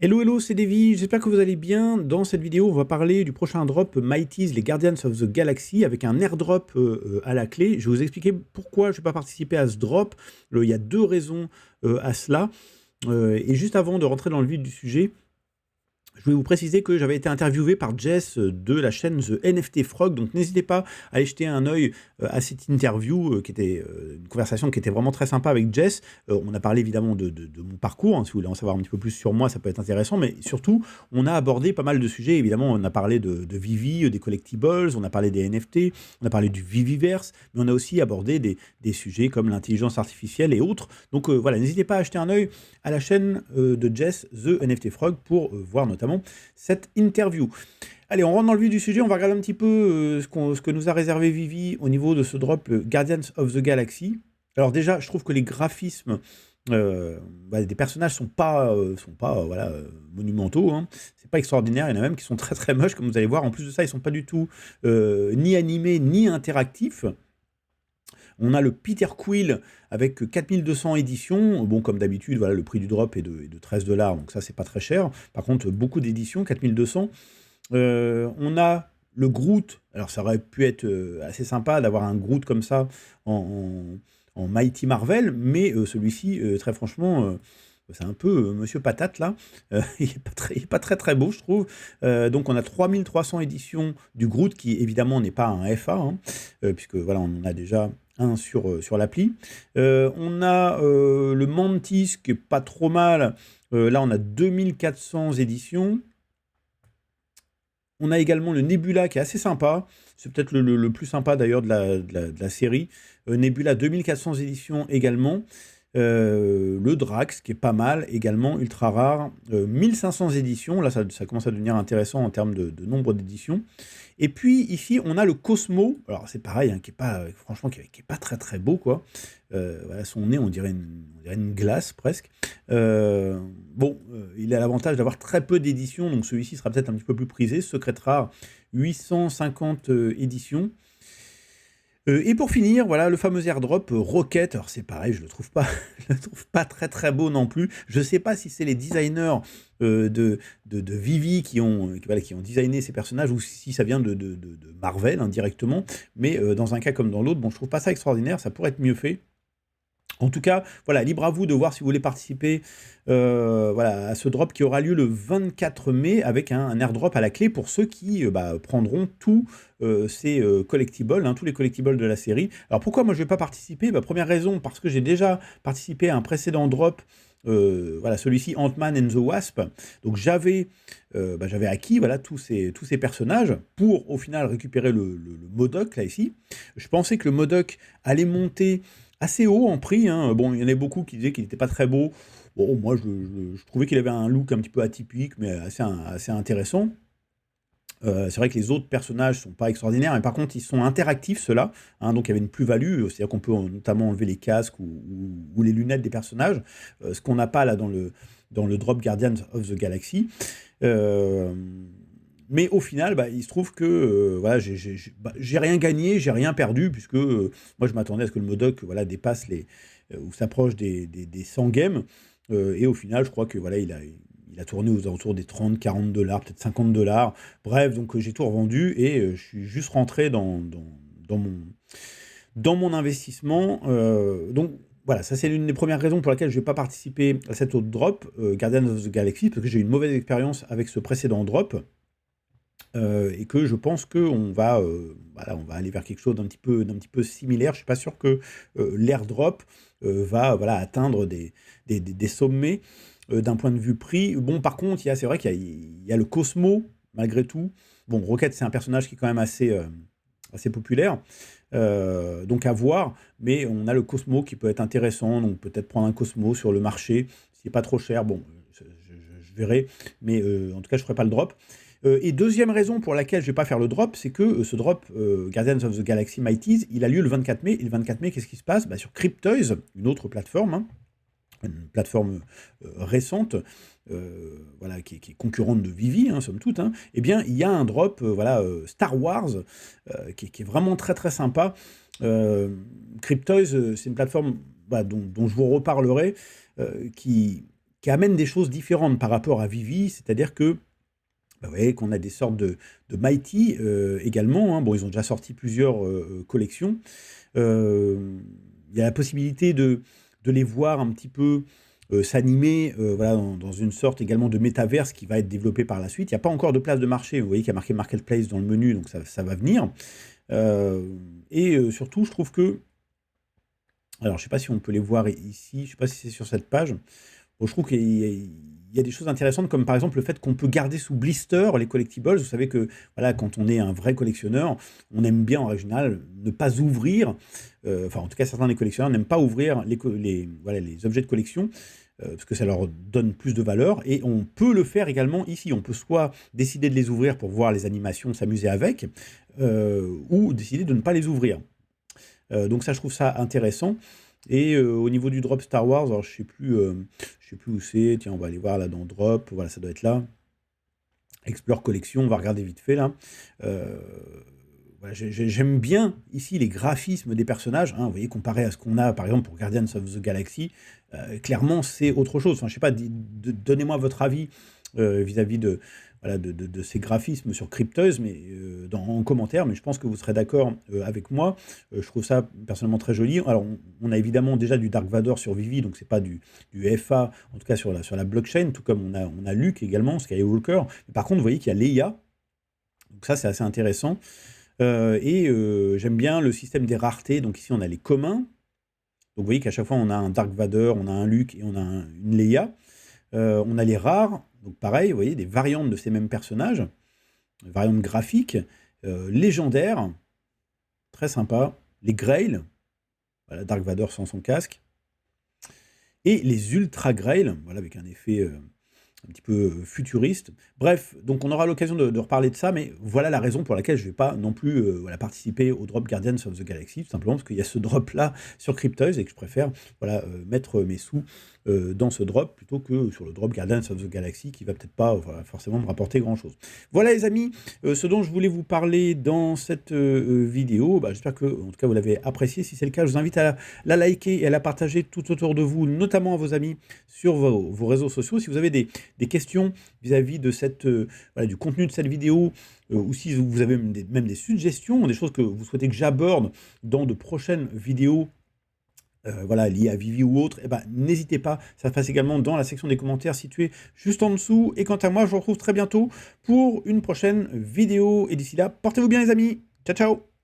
Hello, hello, c'est Davy, j'espère que vous allez bien. Dans cette vidéo, on va parler du prochain drop Mighties, les Guardians of the Galaxy, avec un airdrop à la clé. Je vais vous expliquer pourquoi je ne vais pas participer à ce drop. Il y a deux raisons à cela. Et juste avant de rentrer dans le vif du sujet, je voulais vous préciser que j'avais été interviewé par Jess de la chaîne The NFT Frog, donc n'hésitez pas à aller jeter un œil à cette interview, qui était une conversation qui était vraiment très sympa avec Jess. On a parlé évidemment de mon parcours, hein, si vous voulez en savoir un petit peu plus sur moi, ça peut être intéressant, mais surtout, on a abordé pas mal de sujets. Évidemment, on a parlé de Vivi, des collectibles, on a parlé des NFT, on a parlé du Viviverse, mais on a aussi abordé des sujets comme l'intelligence artificielle et autres. Donc voilà, n'hésitez pas à jeter un œil à la chaîne de Jess, The NFT Frog, pour voir notamment cette interview. Allez, on rentre dans le vif du sujet, on va regarder un petit peu ce que nous a réservé Vivi au niveau de ce drop Guardians of the Galaxy. Alors déjà, je trouve que les graphismes des personnages sont pas voilà, monumentaux, hein. C'est pas extraordinaire, il y en a même qui sont très très moches, comme vous allez voir. En plus de ça, ils sont pas du tout ni animés ni interactifs. On a le Peter Quill avec 4200 éditions. Bon, comme d'habitude, voilà, le prix du drop est de 13 $, donc ça, c'est pas très cher. Par contre, beaucoup d'éditions, 4200. On a le Groot. Alors, ça aurait pu être assez sympa d'avoir un Groot comme ça en Mighty Marvel, mais celui-ci, très franchement, c'est un peu Monsieur Patate, là. Il est pas très très beau, je trouve. Donc, on a 3300 éditions du Groot, qui évidemment n'est pas un FA, hein, puisque voilà, on en a déjà un sur l'appli. On a le Mantis, qui est pas trop mal. Là, on a 2400 éditions. On a également le Nebula qui est assez sympa. C'est peut-être le plus sympa d'ailleurs de la série. Nebula, 2400 éditions également. Le Drax qui est pas mal également, ultra rare. 1500 éditions. Là, ça commence à devenir intéressant en termes de nombre d'éditions. Et puis ici, on a le Cosmo. Alors c'est pareil, hein, qui est pas, franchement, qui est pas très très beau, quoi. Voilà, son nez, on dirait une glace presque. Il a l'avantage d'avoir très peu d'éditions, donc celui-ci sera peut-être un petit peu plus prisé. Secret Rare, 850 éditions. Et pour finir, voilà, le fameux airdrop Rocket. Alors c'est pareil, je le trouve pas, je le trouve pas très très beau non plus. Je sais pas si c'est les designers de Vivi voilà, qui ont designé ces personnages, ou si ça vient de Marvel indirectement. Mais dans un cas comme dans l'autre, bon, je trouve pas ça extraordinaire. Ça pourrait être mieux fait. En tout cas, voilà, libre à vous de voir si vous voulez participer voilà, à ce drop qui aura lieu le 24 mai avec un airdrop à la clé pour ceux qui prendront tous ces collectibles, hein, tous les collectibles de la série. Alors pourquoi moi je ne vais pas participer? Première raison, parce que j'ai déjà participé à un précédent drop, voilà, celui-ci Ant-Man and the Wasp. Donc j'avais acquis voilà, tous ces personnages pour au final récupérer le MODOK là ici. Je pensais que le MODOK allait monter assez haut en prix, hein. Bon, il y en avait beaucoup qui disaient qu'il n'était pas très beau. Bon, moi, je trouvais qu'il avait un look un petit peu atypique, mais assez intéressant. C'est vrai que les autres personnages sont pas extraordinaires, mais par contre, ils sont interactifs, ceux-là, hein, donc il y avait une plus-value, c'est-à-dire qu'on peut notamment enlever les casques ou les lunettes des personnages, ce qu'on n'a pas là dans le drop Guardians of the Galaxy. Euh, mais au final, il se trouve que voilà, j'ai rien gagné, j'ai rien perdu, puisque moi je m'attendais à ce que le MODOK voilà, dépasse ou s'approche des 100 games. Et au final, je crois que voilà, il a tourné aux alentours des 30, 40 $, peut-être 50 $. Bref, donc j'ai tout revendu et je suis juste rentré dans mon investissement. Donc voilà, ça c'est l'une des premières raisons pour laquelle je ne vais pas participer à cet autre drop, Guardians of the Galaxy, parce que j'ai eu une mauvaise expérience avec ce précédent drop. Et que je pense qu'on va, voilà, on va aller vers quelque chose d'un petit peu similaire. Je suis pas sûr que l'airdrop va voilà, atteindre des sommets d'un point de vue prix. Bon, par contre, c'est vrai qu'il y a le Cosmo, malgré tout. Bon, Rocket, c'est un personnage qui est quand même assez populaire, donc à voir, mais on a le Cosmo qui peut être intéressant, donc peut-être prendre un Cosmo sur le marché, s'il n'est pas trop cher, bon, je verrai, mais en tout cas, je ne ferai pas le drop. Et deuxième raison pour laquelle je ne vais pas faire le drop, c'est que ce drop, Guardians of the Galaxy Mighties, il a lieu le 24 mai. Et le 24 mai, qu'est-ce qui se passe? Sur Cryptoys, une autre plateforme, hein, une plateforme récente, voilà, qui est concurrente de Vivi, hein, somme toute, hein, eh bien, il y a un drop voilà, Star Wars qui est vraiment très très sympa. Cryptoys, c'est une plateforme dont je vous reparlerai, qui qui amène des choses différentes par rapport à Vivi, c'est-à-dire que vous voyez qu'on a des sortes de Mighty également, hein. Bon, ils ont déjà sorti plusieurs collections. Il y a la possibilité de les voir un petit peu s'animer voilà, dans une sorte également de métaverse qui va être développé par la suite. Il n'y a pas encore de place de marché. Vous voyez qu'il y a marqué Marketplace dans le menu, donc ça va venir. Surtout, je trouve que... Alors, je ne sais pas si on peut les voir ici, je ne sais pas si c'est sur cette page. Bon, je trouve qu'il y a des choses intéressantes, comme par exemple le fait qu'on peut garder sous blister les collectibles. Vous savez que voilà, quand on est un vrai collectionneur, on aime bien en règle générale ne pas ouvrir, enfin en tout cas certains des collectionneurs n'aiment pas ouvrir voilà, les objets de collection, parce que ça leur donne plus de valeur, et on peut le faire également ici. On peut soit décider de les ouvrir pour voir les animations, s'amuser avec, ou décider de ne pas les ouvrir. Donc ça, je trouve ça intéressant. Et au niveau du drop Star Wars, alors je sais plus où c'est. Tiens, on va aller voir là dans Drop. Voilà, ça doit être là. Explore Collection, on va regarder vite fait là. Voilà, j'aime bien ici les graphismes des personnages, hein. Vous voyez, comparé à ce qu'on a par exemple pour Guardians of the Galaxy, clairement c'est autre chose. Enfin, je sais pas, donnez-moi votre avis vis-à-vis voilà, de ces graphismes sur Crypteuse, mais en commentaire, mais je pense que vous serez d'accord avec moi. Je trouve ça personnellement très joli. Alors, on a évidemment déjà du Dark Vador sur Vivi, donc c'est pas du FA, en tout cas sur la blockchain, tout comme on a Luke également, Skywalker. Mais par contre, vous voyez qu'il y a Leia, donc ça c'est assez intéressant. J'aime bien le système des raretés. Donc ici, on a les communs. Donc vous voyez qu'à chaque fois, on a un Dark Vador, on a un Luke et on a une Leia. On a les rares. Donc pareil, vous voyez, des variantes de ces mêmes personnages. Variantes graphiques. Légendaires. Très sympa. Les Grail. Voilà, Dark Vador sans son casque. Et les Ultra Grail. Voilà, avec un effet... un petit peu futuriste. Bref, donc on aura l'occasion de reparler de ça, mais voilà la raison pour laquelle je ne vais pas non plus voilà, participer au drop Guardians of the Galaxy, tout simplement parce qu'il y a ce drop-là sur Crypteuse et que je préfère voilà, mettre mes sous dans ce drop plutôt que sur le drop Guardians of the Galaxy qui va peut-être pas voilà, forcément me rapporter grand-chose. Voilà les amis, ce dont je voulais vous parler dans cette vidéo. Bah, j'espère que en tout cas vous l'avez apprécié. Si c'est le cas, je vous invite à la liker et à la partager tout autour de vous, notamment à vos amis sur vos réseaux sociaux. Si vous avez des questions vis-à-vis de voilà, du contenu de cette vidéo, ou si vous avez même des suggestions, des choses que vous souhaitez que j'aborde dans de prochaines vidéos voilà, liées à Vivi ou autres, eh ben, n'hésitez pas, ça se passe également dans la section des commentaires située juste en dessous. Et quant à moi, je vous retrouve très bientôt pour une prochaine vidéo. Et d'ici là, portez-vous bien les amis. Ciao, ciao.